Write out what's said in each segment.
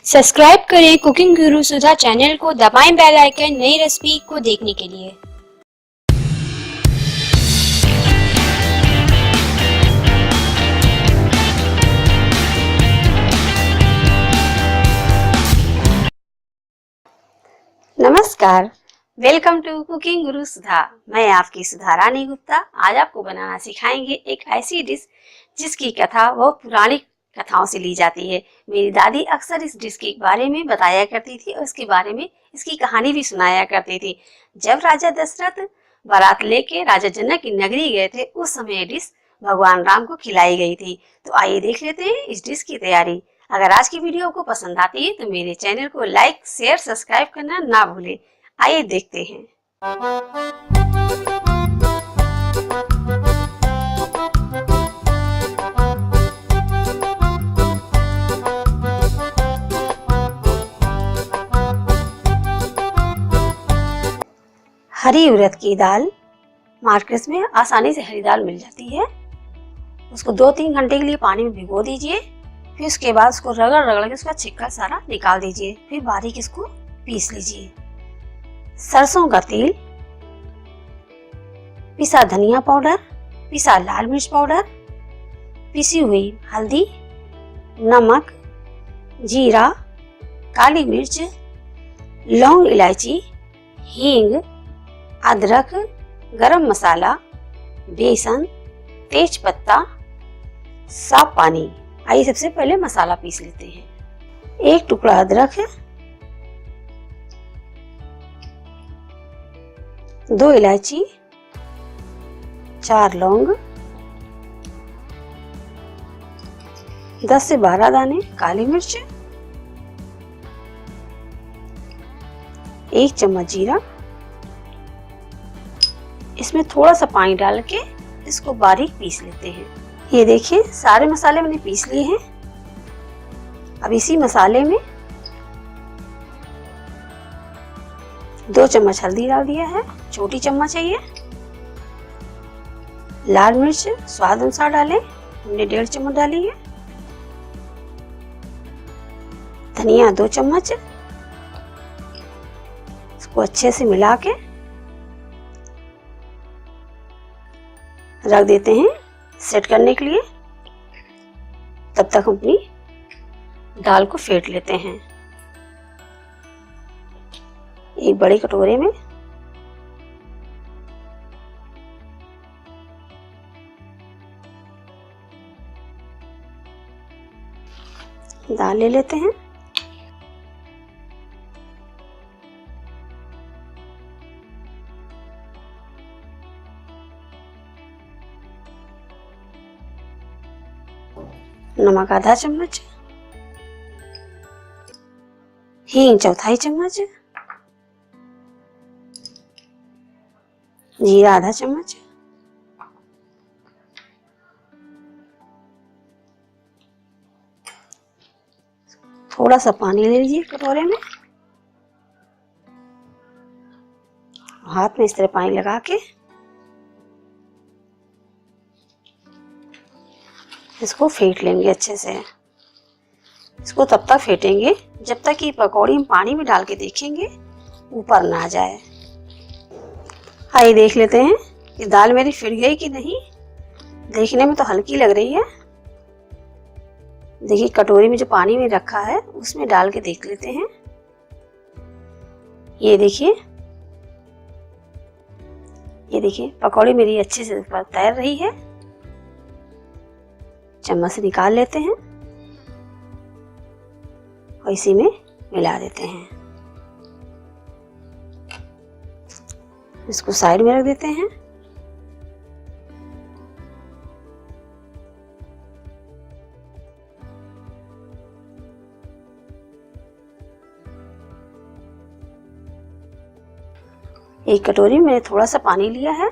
Subscribe करें cooking गुरु सुधा channel को, दबाएं बेल आइकन नई रेसिपी को देखने के लिए। नमस्कार, वेलकम टू कुकिंग गुरु सुधा। मैं आपकी सुधा रानी गुप्ता आज आपको बनाना सिखाएंगे एक ऐसी डिश जिसकी कथा बहुत पुरानी कथाओं से ली जाती है। मेरी दादी अक्सर इस डिश के बारे में बताया करती थी और इसके बारे में इसकी कहानी भी सुनाया करती थी। जब राजा दशरथ बारात लेके राजा जनक की नगरी गए थे, उस समय ये डिश भगवान राम को खिलाई गई थी। तो आइए देख लेते हैं इस डिश की तैयारी। अगर आज की वीडियो आपको पसंद आती है तो मेरे चैनल को लाइक, शेयर, सब्सक्राइब करना ना भूलें। आइए देखते हैं। हरी उड़द की दाल मार्केट में आसानी से हरी दाल मिल जाती है। उसको 2-3 घंटे के लिए पानी में भिगो दीजिए। फिर उसके बाद उसको रगड़ रगड़ के उसका छिक्का सारा निकाल दीजिए। फिर बारीक इसको पीस लीजिए। सरसों का तेल, पिसा धनिया पाउडर, पिसा लाल मिर्च पाउडर, पिसी हुई हल्दी, नमक, जीरा, काली मिर्च, लौंग, इलायची, हींग, अदरक, गरम मसाला, बेसन, तेज पत्ता, साफ पानी। आइए सबसे पहले मसाला पीस लेते हैं। 1 टुकड़ा अदरक है, 2 इलायची, 4 लौंग, 10 से 12 दाने काली मिर्च, 1 चम्मच जीरा। इसमें थोड़ा सा पानी डाल के इसको बारीक पीस लेते हैं। ये देखिए सारे मसाले मैंने पीस लिए हैं। अब इसी मसाले में 2 चम्मच हल्दी डाल दिया है, छोटी चम्मच है ये। लाल मिर्च स्वाद अनुसार डालें, हमने 1.5 चम्मच डाली है। धनिया 2 चम्मच। इसको अच्छे से मिला के रख देते हैं सेट करने के लिए। तब तक हम अपनी दाल को फेंट लेते हैं। एक बड़े कटोरे में दाल ले लेते हैं। नमक आधा चम्मच, हींग 1/4 चम्मच, जीरा आधा चम्मच, थोड़ा सा पानी ले लीजिए कटोरे में। हाथ में इस तरह पानी लगा के इसको फेंट लेंगे अच्छे से। इसको तब तक फेंटेंगे जब तक कि पकौड़ी हम पानी में डाल के देखेंगे ऊपर ना आ जाए। आइए देख लेते हैं कि दाल मेरी फिर गई कि नहीं। देखने में तो हल्की लग रही है। देखिए कटोरी में जो पानी में रखा है उसमें डाल के देख लेते हैं। ये देखिए पकौड़ी मेरी अच्छे से ऊपर तैर रही है। चम्मच से निकाल लेते हैं और इसी में मिला देते हैं। इसको साइड में रख देते हैं। एक कटोरी में मैंने थोड़ा सा पानी लिया है।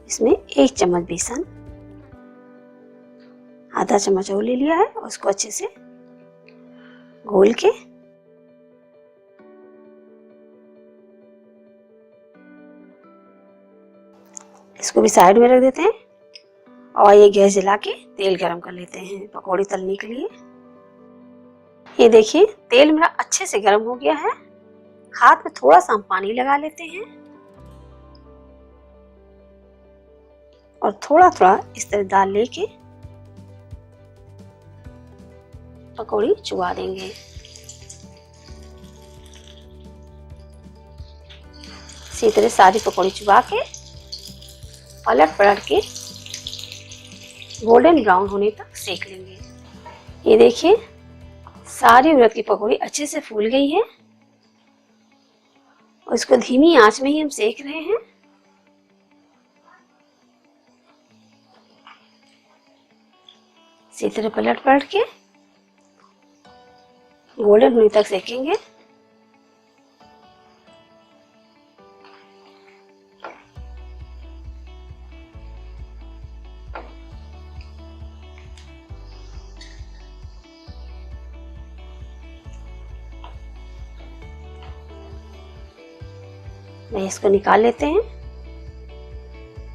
इसमें 1 चम्मच बेसन, आधा चम्मच और ले लिया है और उसको अच्छे से घोल के इसको भी साइड में रख देते हैं और ये गैस जला के तेल गरम कर लेते हैं पकौड़ी तलने के लिए। ये देखिए तेल मेरा अच्छे से गरम हो गया है। हाथ में थोड़ा सा हम पानी लगा लेते हैं और थोड़ा थोड़ा इस तरह दाल लेके पकौड़ी चुबा देंगे। इसी तरह सारी पकौड़ी चुबा के पलट पलट के गोल्डन ब्राउन होने तक सेक लेंगे। ये देखिए सारी उड़द की पकौड़ी अच्छे से फूल गई है और इसको धीमी आंच में ही हम सेक रहे हैं। इसी तरह पलट पलट के गोल्डन होने तक सेकेंगे। इसको निकाल लेते हैं।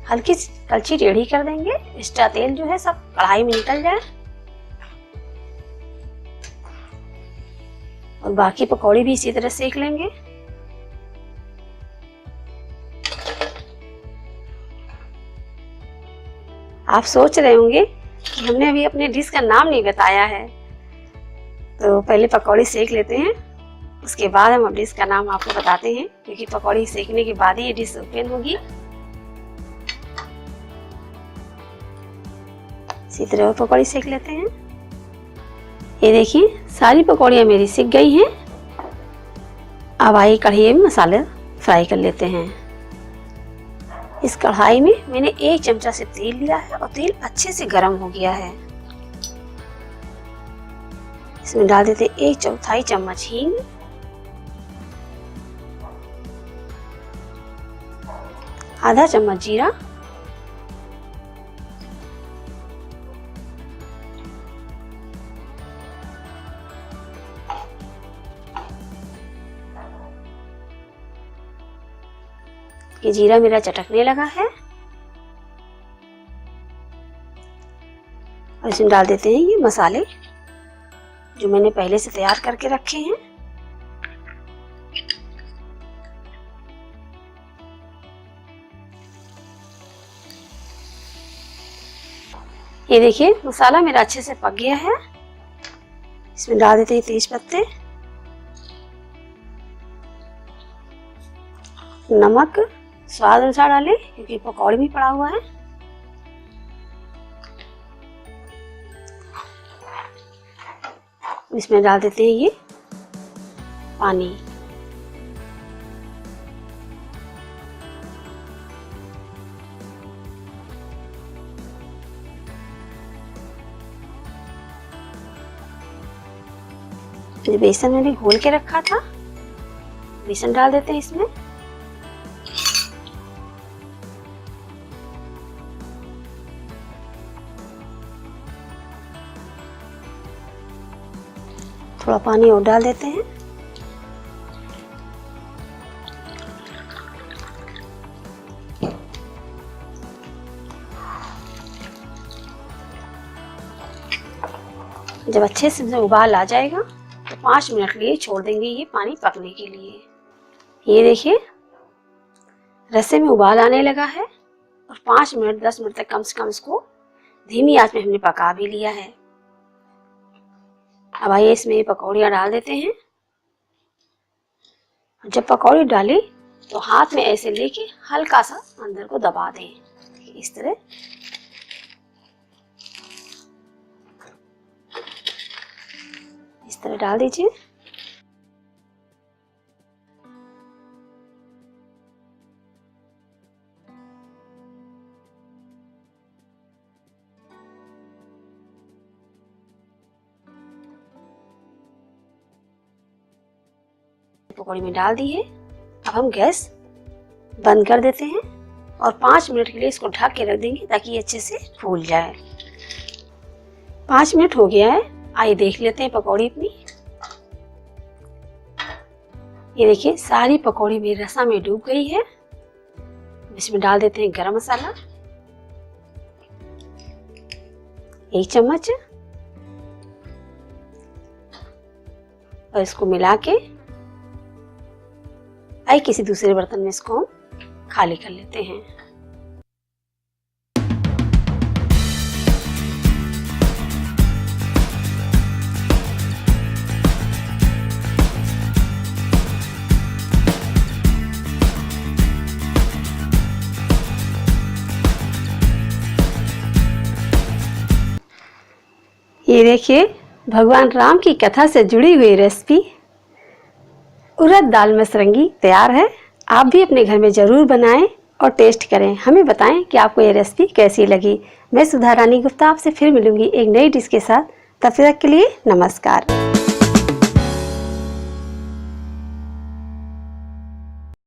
हल्की कलछी टेढ़ी कर देंगे, एक्स्ट्रा तेल जो है सब कढ़ाई में निकल जाए और बाकी पकौड़ी भी इसी तरह सेक लेंगे। आप सोच रहे होंगे कि हमने अभी अपने डिश का नाम नहीं बताया है, तो पहले पकौड़ी सेक लेते हैं, उसके बाद हम डिश का नाम आपको बताते हैं, क्योंकि पकौड़ी सेकने के बाद ही ये डिश ओपन होगी। इसी तरह पकौड़ी सेक लेते हैं। ये देखिए सारी पकौड़ियाँ मेरी सिक गई हैं। अब आई कढ़ाई में मसाले फ्राई कर लेते हैं। इस कढ़ाई में मैंने 1 चमचा से तेल लिया है और तेल अच्छे से गर्म हो गया है। इसमें डाल देते 1/4 चम्मच हींग, आधा चम्मच जीरा, ये जीरा मेरा चटकने लगा है और इसमें डाल देते हैं ये मसाले जो मैंने पहले से तैयार करके रखे हैं। ये देखिए मसाला मेरा अच्छे से पक गया है। इसमें डाल देते हैं तेज पत्ते, नमक स्वाद अनुसार डालें क्योंकि पकौड़ी भी पड़ा हुआ है। इसमें डाल देते हैं ये पानी। जो बेसन मैंने घोल के रखा था, बेसन डाल देते हैं इसमें। थोड़ा पानी और डाल देते हैं। जब अच्छे से उबाल आ जाएगा तो 5 मिनट के लिए छोड़ देंगे ये पानी पकने के लिए। ये देखिए रस्से में उबाल आने लगा है और 5 मिनट 10 मिनट तक कम से कम इसको धीमी आंच में हमने पका भी लिया है। अब आइए इसमें पकौड़ियाँ डाल देते हैं। जब पकौड़ी डालें तो हाथ में ऐसे लेके हल्का सा अंदर को दबा दें, इस तरह। इस तरह डाल दीजिए। पकौड़ी में डाल दी है। अब हम गैस बंद कर देते हैं और 5 मिनट के लिए इसको ढक के रख देंगे ताकि ये अच्छे से फूल जाए। 5 मिनट हो गया है, आइए देख लेते हैं पकौड़ी अपनी। ये देखिए सारी पकौड़ी मेरी रसा में डूब गई है। इसमें डाल देते हैं गरम मसाला, 1 चम्मच और इसको मिला के आइए किसी दूसरे बर्तन में इसको हम खाली कर लेते हैं। ये देखिए भगवान राम की कथा से जुड़ी हुई रेसिपी उड़द दाल मसरंगी तैयार है। आप भी अपने घर में ज़रूर बनाएं और टेस्ट करें। हमें बताएं कि आपको ये रेसिपी कैसी लगी। मैं सुधा रानी गुप्ता आपसे फिर मिलूंगी एक नई डिश के साथ। तब तक के लिए नमस्कार।